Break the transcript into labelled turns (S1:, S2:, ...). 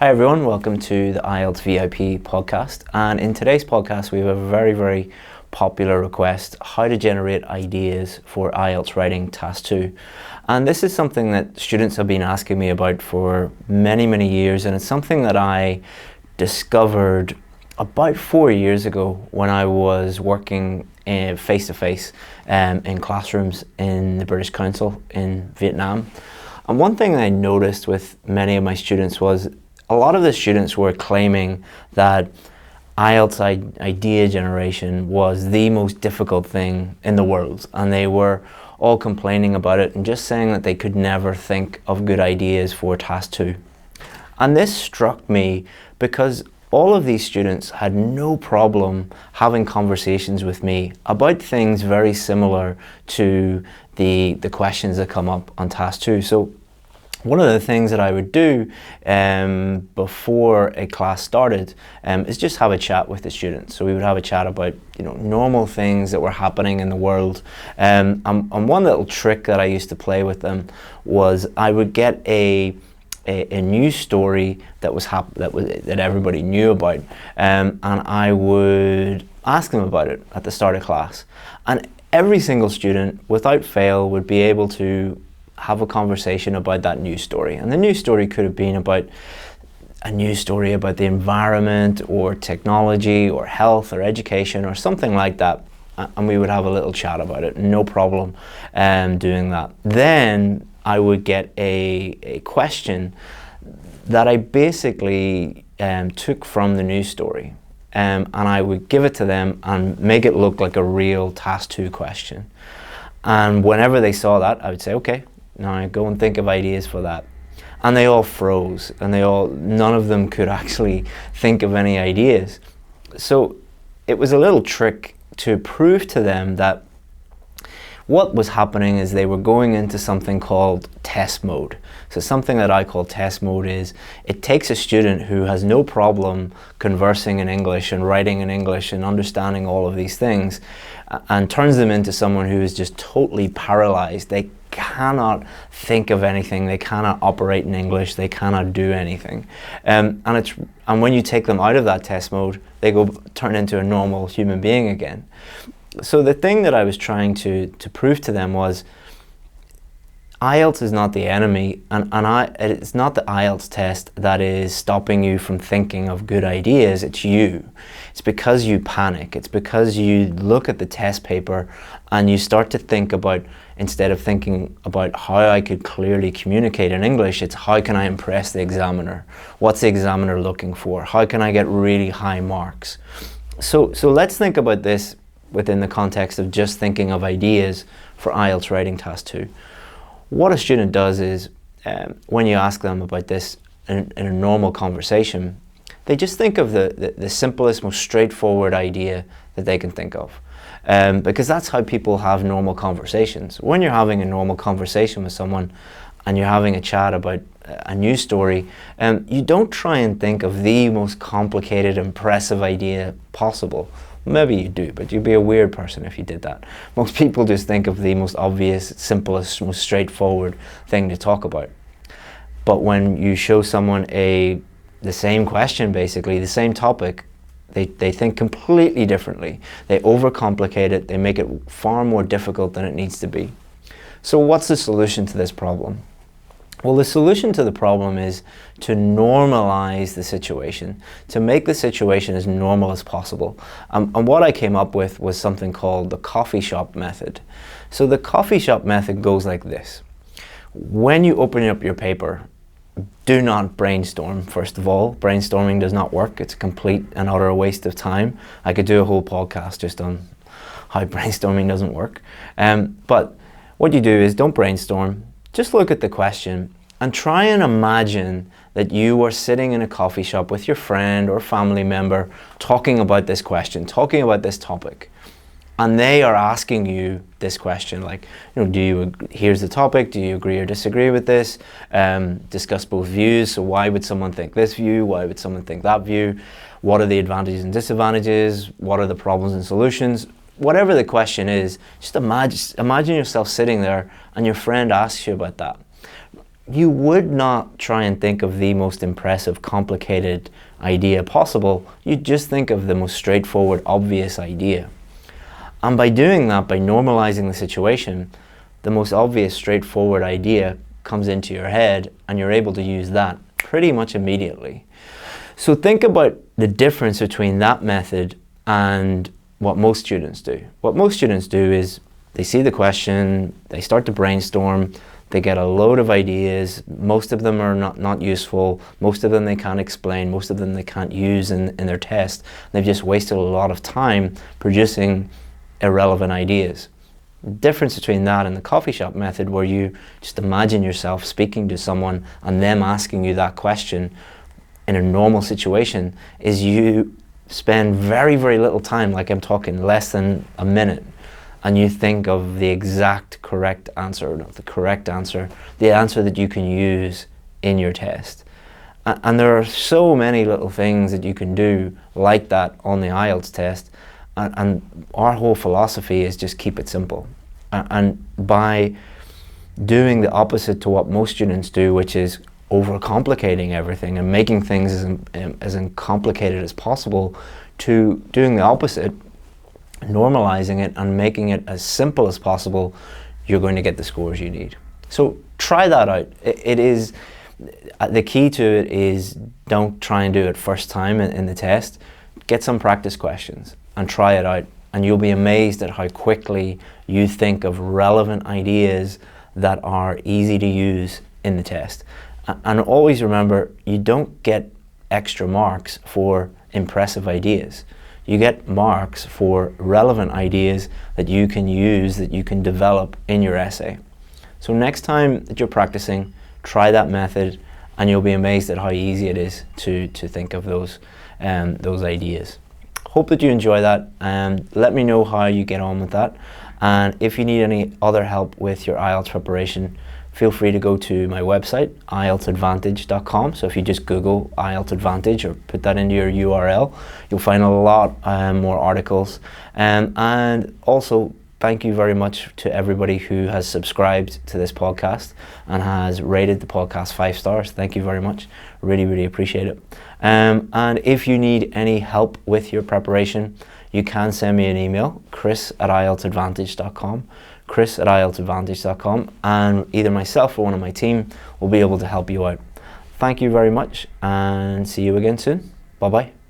S1: Hi everyone, welcome to the IELTS VIP podcast, and in today's podcast we have a very popular request: how to generate ideas for IELTS Writing Task 2. And this is something that students have been asking me about for many years, and it's something that I discovered about 4 years ago when I was working face-to-face in classrooms in the British Council in Vietnam. And one thing I noticed with many of my students was a lot of the students were claiming that IELTS idea generation was the most difficult thing in the world, and they were all complaining about it and just saying that they could never think of good ideas for Task 2. And this struck me because all of these students had no problem having conversations with me about things very similar to the questions that come up on Task 2. So one of the things that I would do before a class started is just have a chat with the students. So we would have a chat about normal things that were happening in the world. And one little trick that I used to play with them was I would get a news story that everybody knew about, and I would ask them about it at the start of class. And every single student, without fail, would be able to have a conversation about that news story. And the news story could have been about a news story about the environment or technology or health or education or something like that. And we would have a little chat about it, no problem doing that. Then I would get a question that I basically took from the news story, and I would give it to them and make it look like a real Task 2 question. And whenever they saw that, I would say, okay, now go and think of ideas for that. And they all froze, and none of them could actually think of any ideas. So it was a little trick to prove to them that what was happening is they were going into something called test mode. So something that I call test mode is it takes a student who has no problem conversing in English and writing in English and understanding all of these things and turns them into someone who is just totally paralyzed. They cannot think of anything, they cannot operate in English, they cannot do anything. And when you take them out of that test mode, they turn into a normal human being again. So the thing that I was trying to prove to them was IELTS is not the enemy, and it's not the IELTS test that is stopping you from thinking of good ideas, it's you. It's because you panic, it's because you look at the test paper and you start to think about, instead of thinking about how I could clearly communicate in English, it's how can I impress the examiner? What's the examiner looking for? How can I get really high marks? So let's think about this within the context of just thinking of ideas for IELTS Writing Task 2. What a student does is, when you ask them about this in a normal conversation, they just think of the simplest, most straightforward idea that they can think of. Because that's how people have normal conversations. When you're having a normal conversation with someone and you're having a chat about a news story, you don't try and think of the most complicated, impressive idea possible. Maybe you do, but you'd be a weird person if you did that. Most people just think of the most obvious, simplest, most straightforward thing to talk about. But when you show someone the same question, basically, the same topic, they think completely differently. They overcomplicate it, they make it far more difficult than it needs to be. So what's the solution to this problem? Well, the solution to the problem is to normalize the situation, to make the situation as normal as possible. And what I came up with was something called the coffee shop method. So the coffee shop method goes like this. When you open up your paper, do not brainstorm, first of all. Brainstorming does not work. It's a complete and utter waste of time. I could do a whole podcast just on how brainstorming doesn't work. But what you do is don't brainstorm. Just look at the question and try and imagine that you are sitting in a coffee shop with your friend or family member talking about this question, talking about this topic. And they are asking you this question, like, here's the topic, do you agree or disagree with this? Discuss both views, so why would someone think this view? Why would someone think that view? What are the advantages and disadvantages? What are the problems and solutions? Whatever the question is, just imagine yourself sitting there and your friend asks you about that. you would not try and think of the most impressive, complicated idea possible. You just think of the most straightforward, obvious idea. And by doing that, by normalizing the situation, the most obvious, straightforward idea comes into your head and you're able to use that pretty much immediately. So think about the difference between that method and what most students do. What most students do is they see the question, they start to brainstorm, they get a load of ideas. Most of them are not useful. Most of them they can't explain. Most of them they can't use in their test. They've just wasted a lot of time producing irrelevant ideas. The difference between that and the coffee shop method, where you just imagine yourself speaking to someone and them asking you that question in a normal situation, is you spend very, very little time, like I'm talking less than a minute, and you think of the exact correct answer, or not the correct answer, the answer that you can use in your test. And there are so many little things that you can do like that on the IELTS test, and our whole philosophy is just keep it simple. And by doing the opposite to what most students do, which is overcomplicating everything and making things as uncomplicated as possible, to doing the opposite, normalizing it and making it as simple as possible, you're going to get the scores you need. So try that out. It is the key to it is don't try and do it first time in the test. Get some practice questions and try it out, and you'll be amazed at how quickly you think of relevant ideas that are easy to use in the test. And always remember, you don't get extra marks for impressive ideas. You get marks for relevant ideas that you can use, that you can develop in your essay. So next time that you're practicing, try that method and you'll be amazed at how easy it is to think of those ideas. Hope that you enjoy that, and let me know how you get on with that. And if you need any other help with your IELTS preparation, feel free to go to my website, IELTSadvantage.com. So if you just Google IELTS Advantage or put that into your URL, you'll find a lot more articles. And also, thank you very much to everybody who has subscribed to this podcast and has rated the podcast 5 stars. Thank you very much. Really, really appreciate it. And if you need any help with your preparation, you can send me an email, chris@IELTSadvantage.com. chris@IELTSadvantage.com, and either myself or one of my team will be able to help you out. Thank you very much, and see you again soon. Bye bye.